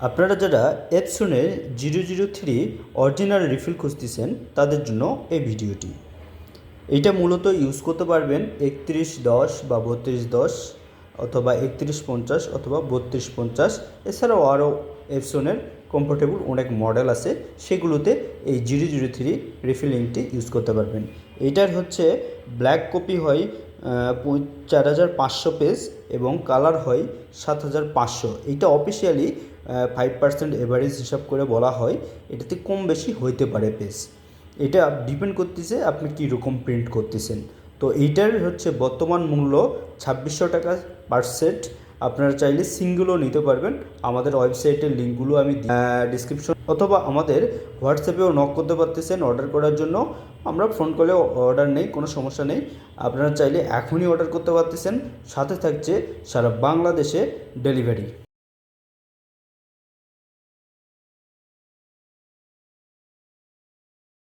আপনারা যারা এপসনের 003 original refill খুঁজতেছেন তাদের জন্য এই ভিডিওটি। এইটা মূলত ইউজ করতে পারবেন 3110 বা 3210 অথবা 3150 অথবা 3250। এছাড়াও আরও এপসনের কমফোর্টেবল অনেক মডেল আছে, সেগুলোতে এই 003 রিফিলিংটি ইউজ করতে পারবেন। এইটার হচ্ছে ব্ল্যাক কপি হয় 4500 পেজ এবং কালার হয় 7500। এইটা অফিসিয়ালি 5% এভারেজ হিসাব করে বলা হয়, এটাতে কম বেশি হইতে পারে পেজ। এটা ডিপেন্ড করতেছে আপনি কী রকম প্রিন্ট করতেছেন। তো এইটার হচ্ছে বর্তমান মূল্য 2600 টাকা পার সেট। আপনারা চাইলে সিঙ্গেলও নিতে পারবেন। আমাদের ওয়েবসাইটের লিঙ্কগুলো আমি ডিসক্রিপশন অথবা আমাদের হোয়াটসঅ্যাপেও নক করতে পারতেছেন অর্ডার করার জন্য। আমরা ফোন কলেও অর্ডার নেই, কোনো সমস্যা নেই। আপনারা চাইলে এখনই অর্ডার করতে পারতেছেন। সাথে থাকছে সারা বাংলাদেশে ডেলিভারি।